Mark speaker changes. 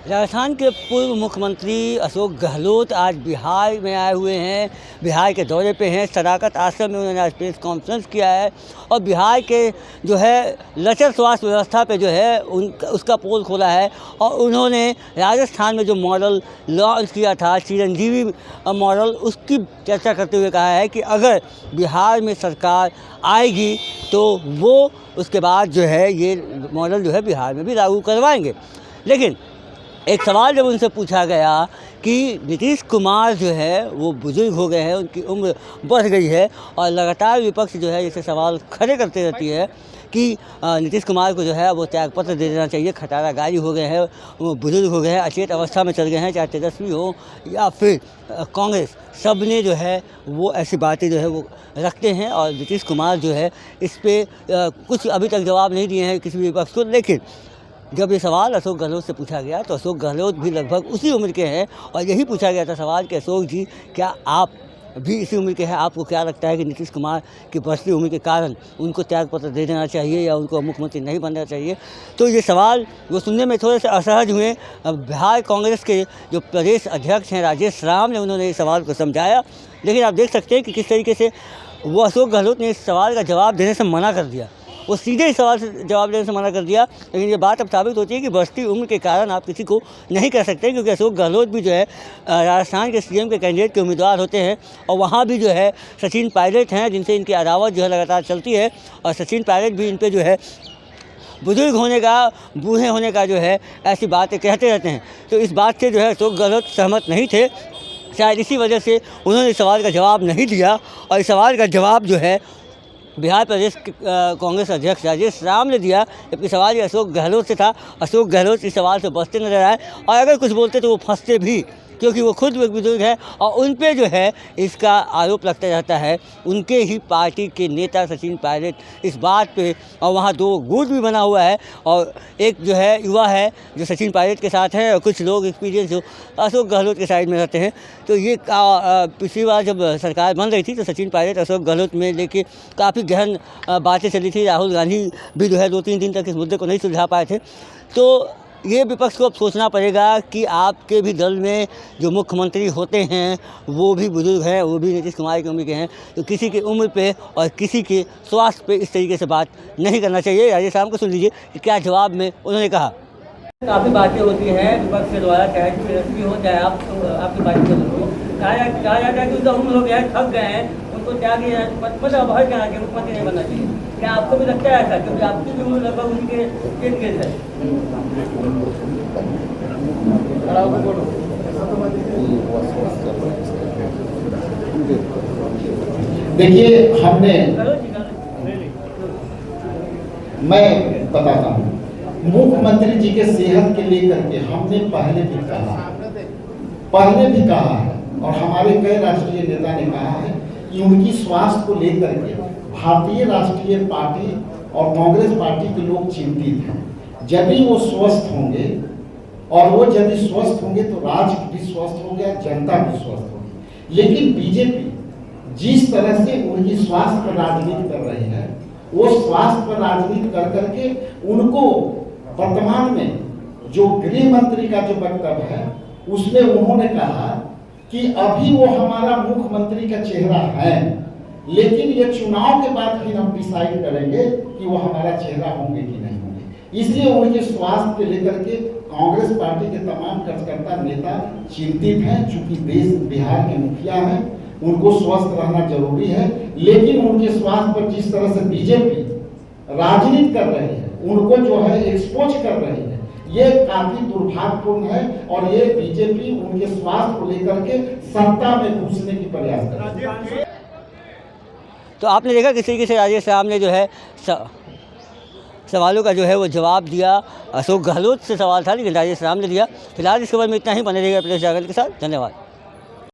Speaker 1: राजस्थान के पूर्व मुख्यमंत्री अशोक गहलोत आज बिहार में आए हुए हैं। बिहार के दौरे पे हैं। सदाकत आश्रम में उन्होंने आज प्रेस कॉन्फ्रेंस किया है और बिहार के जो है लचर स्वास्थ्य व्यवस्था पे जो है उसका पोल खोला है। और उन्होंने राजस्थान में जो मॉडल लॉन्च किया था चिरंजीवी मॉडल, उसकी चर्चा करते हुए कहा है कि अगर बिहार में सरकार आएगी तो वो उसके बाद जो है ये मॉडल जो है बिहार में भी लागू करवाएंगे। लेकिन एक सवाल जब उनसे पूछा गया कि नीतीश कुमार जो है वो बुज़ुर्ग हो गए हैं, उनकी उम्र बढ़ गई है और लगातार विपक्ष जो है इसे सवाल खड़े करते रहती है कि नीतीश कुमार को जो है वो त्यागपत्र दे देना चाहिए, खटारा गाड़ी हो गए हैं, वो बुज़ुर्ग हो गए हैं, अचेत अवस्था में चल गए हैं, चाहे तेजस्वी हो या फिर कांग्रेस, सब ने जो है वो ऐसी बातें जो है वो रखते हैं। और नीतीश कुमार जो है इस पर कुछ अभी तक जवाब नहीं दिए हैं किसी भी विपक्ष को। लेकिन जब ये सवाल अशोक गहलोत से पूछा गया तो अशोक गहलोत भी लगभग उसी उम्र के हैं और यही पूछा गया था सवाल कि अशोक जी क्या आप भी इसी उम्र के हैं, आपको क्या लगता है कि नीतीश कुमार की बढ़ती उम्र के कारण उनको त्यागपत्र दे देना चाहिए या उनको मुख्यमंत्री नहीं बनना चाहिए? तो ये सवाल वो सुनने में थोड़े से असहज हुए। बिहार कांग्रेस के जो प्रदेश अध्यक्ष हैं राजेश राम ने उन्होंने इस सवाल को समझाया, लेकिन आप देख सकते हैं कि किस तरीके से वो अशोक गहलोत ने इस सवाल का जवाब देने से मना कर दिया। वो सीधे इस सवाल से जवाब देने से मना कर दिया। लेकिन ये बात अब साबित होती है कि बढ़ती उम्र के कारण आप किसी को नहीं कह सकते, क्योंकि अशोक गहलोत भी जो है राजस्थान के सीएम के कैंडिडेट के उम्मीदवार होते हैं और वहाँ भी जो है सचिन पायलट हैं जिनसे इनकी अदावत जो है लगातार चलती है। और सचिन पायलट भी इन पर जो है बुजुर्ग होने का, बूढ़े होने का जो है ऐसी बातें कहते रहते हैं। तो इस बात से जो है अशोक गहलोत सहमत नहीं थे। शायद इसी वजह से उन्होंने इस सवाल का जवाब नहीं दिया और इस सवाल का जवाब जो है बिहार प्रदेश कांग्रेस अध्यक्ष राजेश राम ने दिया, जबकि सवाल ये अशोक गहलोत से था। अशोक गहलोत इस सवाल से बचते नजर आए और अगर कुछ बोलते तो वो फंसते भी, क्योंकि वो खुद एक बुजुर्ग है और उन पे जो है इसका आरोप लगता रहता है। उनके ही पार्टी के नेता सचिन पायलट इस बात पे, और वहाँ दो गुट भी बना हुआ है और एक जो है युवा है जो सचिन पायलट के साथ है और कुछ लोग एक्सपीरियंस जो अशोक गहलोत के साइड में रहते हैं। तो ये पिछली बार जब सरकार बन रही थी तो सचिन पायलट अशोक गहलोत में लेके काफ़ी गहन बातें चली थी। राहुल गांधी भी जो है 2-3 दिन तक इस मुद्दे को नहीं सुलझा पाए थे। तो ये विपक्ष को अब सोचना पड़ेगा कि आपके भी दल में जो मुख्यमंत्री होते हैं वो भी बुजुर्ग हैं, वो भी नीतीश कुमार की उम्र के हैं, तो किसी की उम्र पे और किसी के स्वास्थ्य पे इस तरीके से बात नहीं करना चाहिए। राजेश राम को सुन लीजिए कि क्या जवाब में उन्होंने कहा। काफ़ी बातें होती हैं विपक्ष के द्वारा, चाहे तेजस्वी हो चाहे आप आपकी पार्टी के लोग, कहा जाता है कि उनका उम्र हो गया है, थक गए हैं, उनको त्याग मतलब हर क्या कि मुख्यमंत्री नहीं बनना चाहिए। क्या आपको भी लगता है ऐसा, क्योंकि आपकी भी उम्र लगभग उनके इर्द-गिर्द है?
Speaker 2: देखिए, मैं बताता हूँ, मुख्यमंत्री जी के सेहत के लेकर के हमने पहले भी कहा है और हमारे कई राष्ट्रीय नेता ने कहा है कि उनकी स्वास्थ्य को लेकर के भारतीय राष्ट्रीय पार्टी और कांग्रेस पार्टी के लोग चिंतित हैं। यदि वो स्वस्थ होंगे और वो यदि स्वस्थ होंगे तो राज्य भी स्वस्थ हो गया, जनता भी स्वस्थ होगी। लेकिन बीजेपी जिस तरह से उनकी स्वास्थ्य पर राजनीति कर रही है, वो स्वास्थ्य पर राजनीति कर करके उनको वर्तमान में जो गृह मंत्री का जो वक्तव्य है उसमें उन्होंने कहा कि अभी वो हमारा मुख्यमंत्री का चेहरा है, लेकिन ये चुनाव के बाद फिर हम डिसाइड करेंगे कि वो हमारा चेहरा होंगे कि नहीं होंगे। इसलिए उनके स्वास्थ्य को लेकर के कांग्रेस पार्टी के तमाम कार्यकर्ता नेता चिंतित हैं। चूंकि देश बिहार के मुखिया हैं, उनको स्वस्थ रहना जरूरी है, लेकिन उनके स्वास्थ्य पर जिस तरह से बीजेपी राजनीति कर रही है, उनको जो है एक्सपोज कर रही है, ये काफी दुर्भाग्यपूर्ण है और ये बीजेपी उनके स्वास्थ्य को लेकर के सत्ता में घुसने की प्रयास कर रही है।
Speaker 1: तो आपने देखा किस तरीके से राजेश राम ने जो है सवालों का जो है वो जवाब दिया। अशोक गहलोत से सवाल था लेकिन राजेश राम ने दिया। फिलहाल इस खबर में इतना ही। बने रहिएगा प्रेस जागरण के साथ। धन्यवाद।